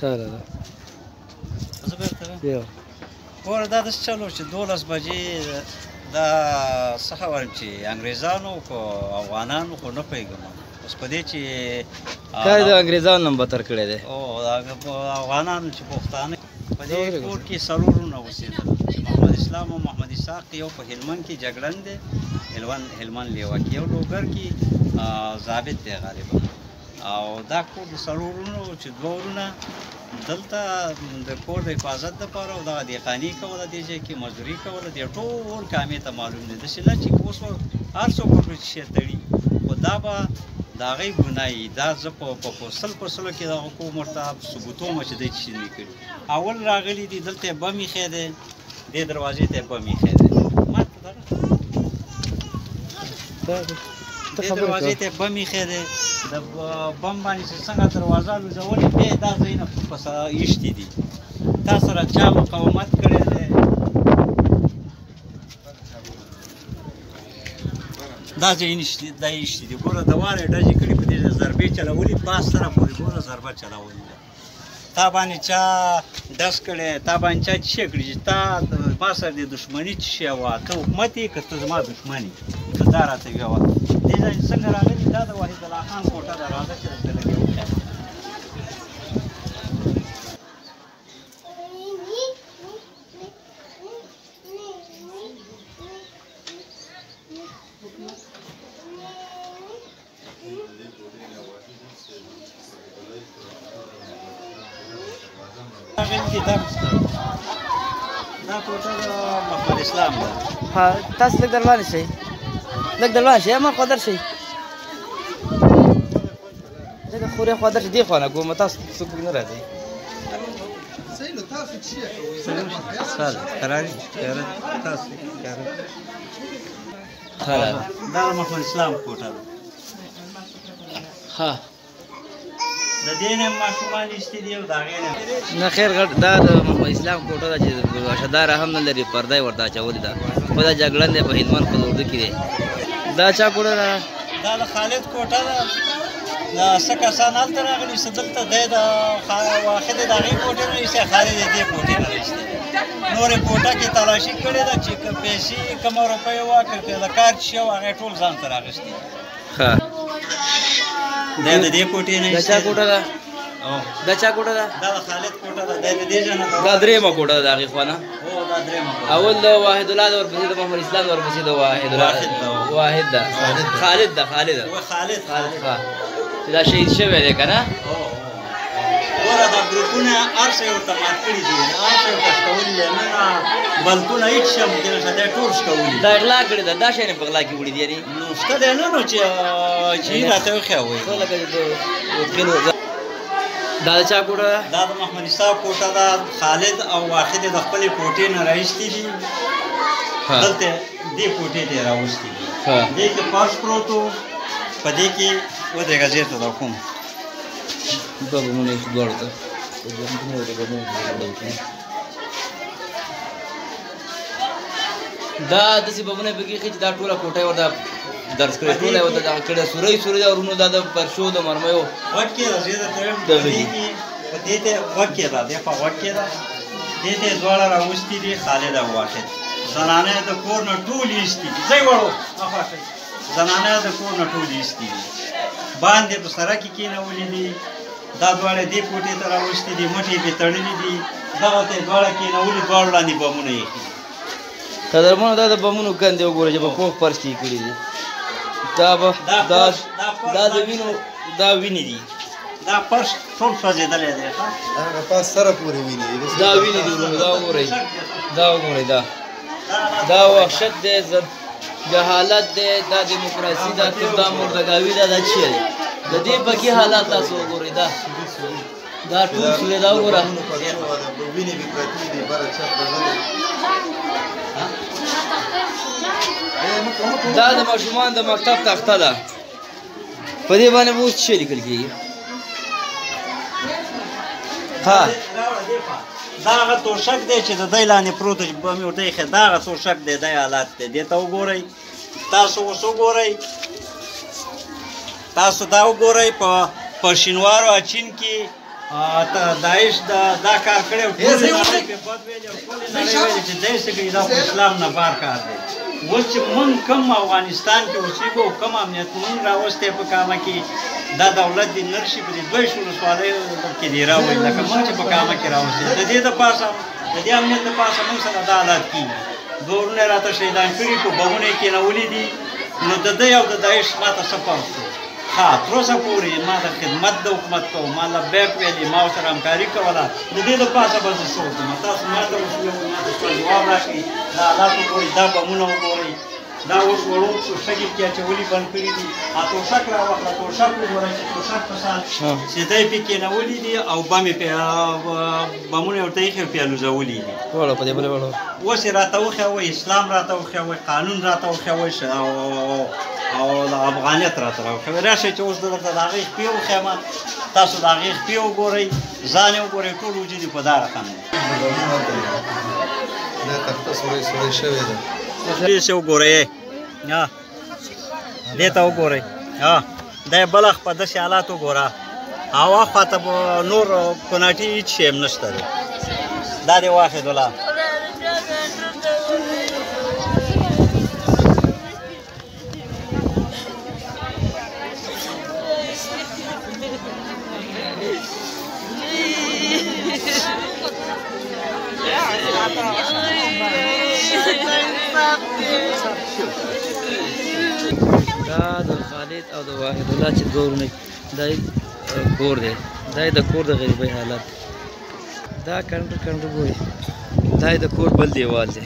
سره ده زه بیرته یو ګوره دا داسې چل و چې 12 بجې دا څه خبر چې انګریزانو خو افغانانو خو نه پوهېږم اوس په دې چې کار د انګریزانو نه بدتر کړی دی او افغانانو چې پښتانه په دې کور کې څلورونه اوسېدل چې محمد اسلام او محمد اسحاق یو په هلمند کې جګړن دی هلمند لیوه کې یو لوګر کې ضابط دی غالبا او دا کور د څلورونو چې دوه ورونه دلته د کور د حفاظت دپاره او دغه دهقاني کوله دې ځای کې مزدوري کوله دې ټول کامې ته معلوم دی داسې نه چې اوس هر څوک ورته شی تړي خو دا به د هغې ګناه وي دا زه په سلو کې دغه کوم ورته ثبوت وم چې دی چې نه کړي اول راغلي دي دلته یې بم ایښی دی دې دروازې ته یې بم ایښی دی ماته دغه دې دروازې ته یې بم ایښی دی د بم باندې چې څنګه دروازه لوځولې بیا یې دا ځایونه پسې ایښتي دي تا سره چا مقاومت کړی دی دا ځای دا ایښتي دي ګوره د واره یې ډزې کړي په دې ضربې چلولي باز سره پورې ګوره ضربه چلولې ده تا باندې چا ډز کړی تا باندې چا څه کړي چې تا ما سره د دښمني څه شی وه ته حکومت یې که ته زما دښمن یې که دا راته ویوه دې ځای څنګه راغلي دا د وحید الله خان کوټه ده راځه چې درته لږ یې وښیم دا کوټه د محمد اسلام ده ها تاسو لږ دروازه شئ لږ دروازه شئ ما خو در شئ دغه خورې خوا در شئ دې خوا نه ګورم تاسو څوک نه راځئ قراري تاسو دا د محمد اسلام کوټه ده ها د دې نه ماشومان ایستي دي او د هغې نه نه خیر دا د محمد اسلام کوټه ده چې راشداره هم نه لري پرده یې ورته اچولې ده خو دا جګړن دی په هلمند په اردو کې دی دا چا کوټه ده دا د خالد کوټه ده دا څه کسان هلته راغلي چې دلته دی د واحد د هغې کوټې نه ایستی خالد یې دې کوټې نه ایستی نورې کوټه کې تلاشي کړې ده چې که پیسې کومه روپۍ وه که د کار شی وه هغه یې ټول ځان ته راغوښتي ښه دا د دې کوټې نه دا چا کوټه ده دا چا کوټه ده دا د خالد کوټه ده دا د دې ځای نه دا درېیمه کوټه ده د هغې خوا نه هو دا درېیمه کوټه اول د واحد الله ده ورپسې د محمد اسلام ده ورپسې د واحد واحد ده خالد ده خالد خالد ښه چې دا شهید شوی دی که نه ګوره دا ګروپونه هر څه یې ورته مات کړي دي هر څه یې ورته شکولي دي نه بلکونه هېڅ شی هم دې نشته دا یې ټول شکولي دا غلا کړې ده دا شیان یې په غلا کې وړي دي یعنې نو شته دی نه نو چې یې راته وښیوئ لکه دا د چا کوټه ده دا د محمد اسحاق کوټه ده خالد او واحد د خپلې کوټې نه راایستي دي دلته دې کوټې ته یې راوستي دي دې کې فرش پروت و په دې کې ودرېږه ځای ته درکوم دوه بمونه یې دواړو ته دا داسې بمونه یې پکې ایښي چې دا ټوله کوټه یې ورته درس کړې ټوله یې ورته دغه کړې سورۍ ده ورونو دا د پرشو د مرمیو غوږ کې ده زه درته وایم په دې ته غوږ کې ده دې خوا غوږ کې ده دې ته یې دواړه راوستي دي خالد او واحد زنانه یې د کور نه ټول ایستي دي ځئ وړو زنانه یې د کور نه ټول ایستي دي باندې په سره کې کېنولي دي دا دواړه دې کوټې ته راوستي دي مټې یې پرې تړلي دي دغه ته یې دواړه کېنولي دواړو لاندې بمونه ایښي دي قدرمنو دا د بمونو کندې وګوره چې په پوخ فرش کې یې کړي دي دا د وینو دا وینې دي دا فرش ټول سوځېدلی دی هغه پاس سره پورې وینې دا وینې دي ورونو دا وګورئ دا وګورئ دا وحشت دی جهالت دی دا دیموکراسي دا دا مردګاوي دا څه دی د دې پکې حالات تاسو وګورئ دا ټول سورې دا وګوره وینې به پرتې دي بره چپ بدلې دا د ماشومان د مکتب تخته ده په دې باندې اوس څه لیکل کېږي ها دا هغه توشک دی چې د دی لاندې پروت دی به مې ورته ایښی دا هغه توشک دی دی حالات دی دې ته وګورئ تاسو اوس وګورئ تاسو دا وګورئ په شینوارو اچین کې داعش دا کار کړی او ټولې نړۍ پرې بد ویلي او ټولې نړۍ ویلي چې دی څه کوي دا خو اسلام نه بار کار دی اوس چې موږ کوم افغانستان کې اوسېږو او کوم امنیت موږ راوستی په کامه کې دا دولت دې نرشي په دې 22 ولسوالیو کې دې راوړي لکه موږ چې په کامه کې راوستي د دې دپاسه د دې امنیت دپاسه موږ سره دا حالات کېږي دورونه یې راته شهیدان کړي په بمونه یې کېنولي دي نو د دی او د داعش ماته څه فرق شو ها تر اوسه پورې ما د خدمت د حکومت کوم ما لبیک ویلي ما ورسره همکاري کوله د دې دپاسه به زه څه وکړم تاسو ما ته اوس جواب راکړئ دا حالات وګورئ دا بمونه وګورئ دا اوس وړو شګې کې اچولي بند کړي دي توشک راواخله توشک وګورئ چې توشک په شان چې دی پې کېنولي دي او بمې بمونه یې ورته ایښي او پې الوزولي دي اوس یې راته وښیوئ اسلام راته وښیوئ قانون راته وښیوئ او د افغانیت راته راوښیوئ راشئ چې اوس درته د هغې خپې وښیم تاسو د هغې خپې وګورئ ځان یې وګورئ ټول وجود یې په دا رقم دی دا تخته سوری سوری شوې ده دې څه وګورئ دې ته وګورئ دا یې بل په داسې حالات وګوره هوا خواته نور کوناټي هېڅ شی هم نشته دی دا دې واخېد ولا دا د خالد او د واحد الله چې دوه ورونه دا کور دی دا د کور د غریبۍ حالت دا کنډر ګوري دا د کور بل دیوال دی